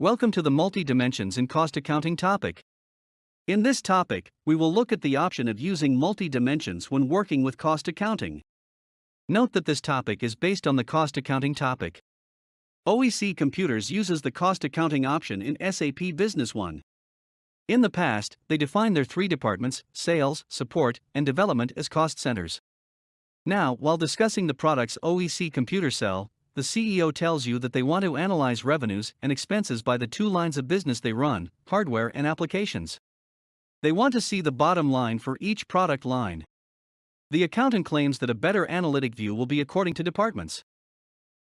Welcome to the multi-dimensions in cost accounting topic. In this topic, we will look at the option of using multi-dimensions when working with cost accounting. Note that this topic is based on the cost accounting topic. OEC Computers uses the cost accounting option in SAP Business One. In the past, they defined their three departments, sales, support, and development, as cost centers. Now, while discussing the products OEC Computer sell, the CEO tells you that they want to analyze revenues and expenses by the two lines of business they run, hardware and applications. They want to see the bottom line for each product line. The accountant claims that a better analytic view will be according to departments.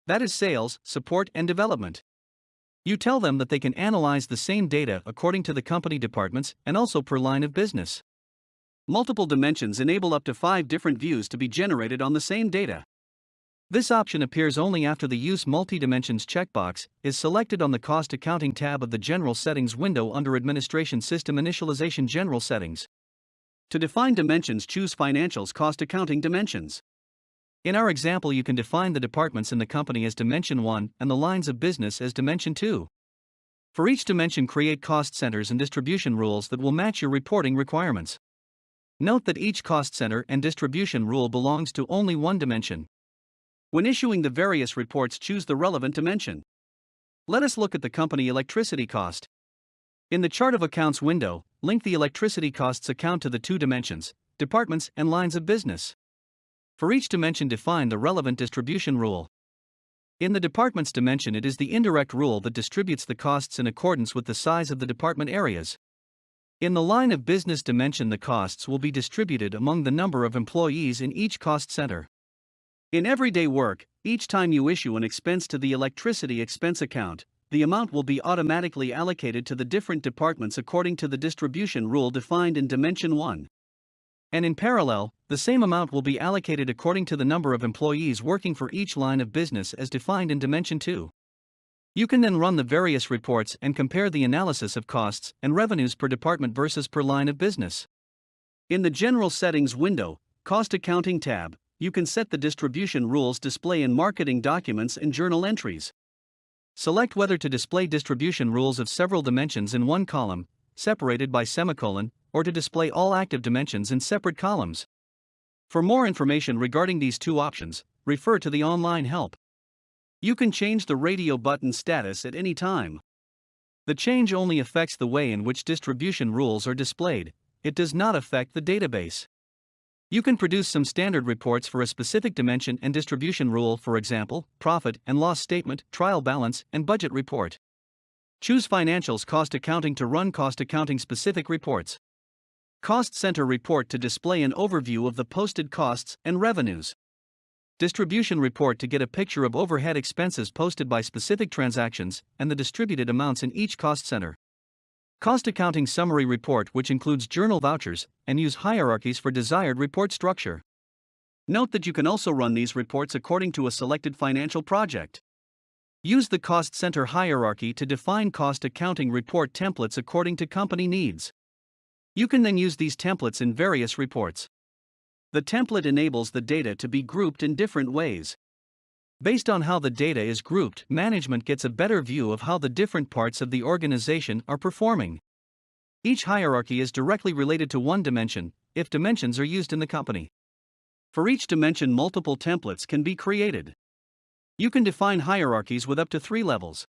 That is sales, support, and development. You tell them that they can analyze the same data according to the company departments and also per line of business. Multiple dimensions enable up to 5 different views to be generated on the same data. This option appears only after the Use Multi-Dimensions checkbox is selected on the Cost Accounting tab of the General Settings window under Administration System Initialization General Settings. To define dimensions, choose Financials Cost Accounting Dimensions. In our example, you can define the departments in the company as Dimension 1 and the lines of business as Dimension 2. For each dimension, create cost centers and distribution rules that will match your reporting requirements. Note that each cost center and distribution rule belongs to only one dimension. When issuing the various reports, choose the relevant dimension. Let us look at the company electricity cost. In the Chart of Accounts window, link the electricity costs account to the two dimensions, departments and lines of business. For each dimension, define the relevant distribution rule. In the departments dimension, it is the indirect rule that distributes the costs in accordance with the size of the department areas. In the line of business dimension, the costs will be distributed among the number of employees in each cost center. In everyday work, each time you issue an expense to the electricity expense account, the amount will be automatically allocated to the different departments according to the distribution rule defined in Dimension 1. And in parallel, the same amount will be allocated according to the number of employees working for each line of business as defined in Dimension 2. You can then run the various reports and compare the analysis of costs and revenues per department versus per line of business. In the General Settings window, Cost Accounting tab, you can set the distribution rules display in marketing documents and journal entries. Select whether to display distribution rules of several dimensions in one column, separated by semicolon, or to display all active dimensions in separate columns. For more information regarding these two options, refer to the online help. You can change the radio button status at any time. The change only affects the way in which distribution rules are displayed, it does not affect the database. You can produce some standard reports for a specific dimension and distribution rule, for example, profit and loss statement, trial balance, and budget report. Choose Financials Cost Accounting to run cost accounting specific reports. Cost Center Report to display an overview of the posted costs and revenues. Distribution Report to get a picture of overhead expenses posted by specific transactions and the distributed amounts in each cost center. Cost Accounting Summary Report, which includes journal vouchers and use hierarchies for desired report structure. Note that you can also run these reports according to a selected financial project. Use the Cost Center hierarchy to define cost accounting report templates according to company needs. You can then use these templates in various reports. The template enables the data to be grouped in different ways. Based on how the data is grouped, management gets a better view of how the different parts of the organization are performing. Each hierarchy is directly related to one dimension, if dimensions are used in the company. For each dimension, multiple templates can be created. You can define hierarchies with up to 3 levels.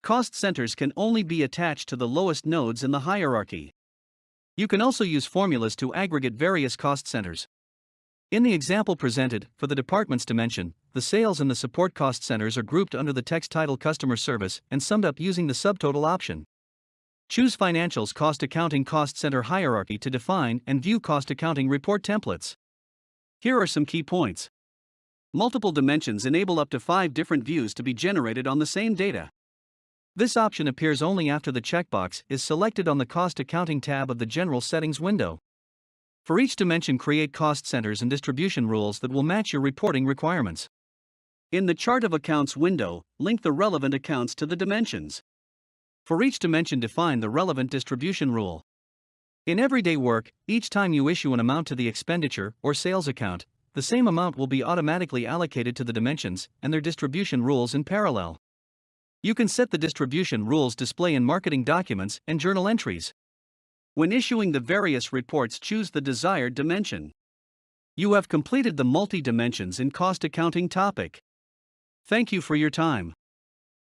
Cost centers can only be attached to the lowest nodes in the hierarchy. You can also use formulas to aggregate various cost centers. In the example presented, for the departments dimension, the sales and the support cost centers are grouped under the text title Customer Service and summed up using the subtotal option. Choose Financials Cost Accounting Cost Center hierarchy to define and view cost accounting report templates. Here are some key points. Multiple dimensions enable up to 5 different views to be generated on the same data. This option appears only after the checkbox is selected on the Cost Accounting tab of the General Settings window. For each dimension, create cost centers and distribution rules that will match your reporting requirements. In the Chart of Accounts window, link the relevant accounts to the dimensions. For each dimension, define the relevant distribution rule. In everyday work, each time you issue an amount to the expenditure or sales account, the same amount will be automatically allocated to the dimensions and their distribution rules in parallel. You can set the distribution rules display in marketing documents and journal entries. When issuing the various reports, choose the desired dimension. You have completed the multi-dimensions in cost accounting topic. Thank you for your time.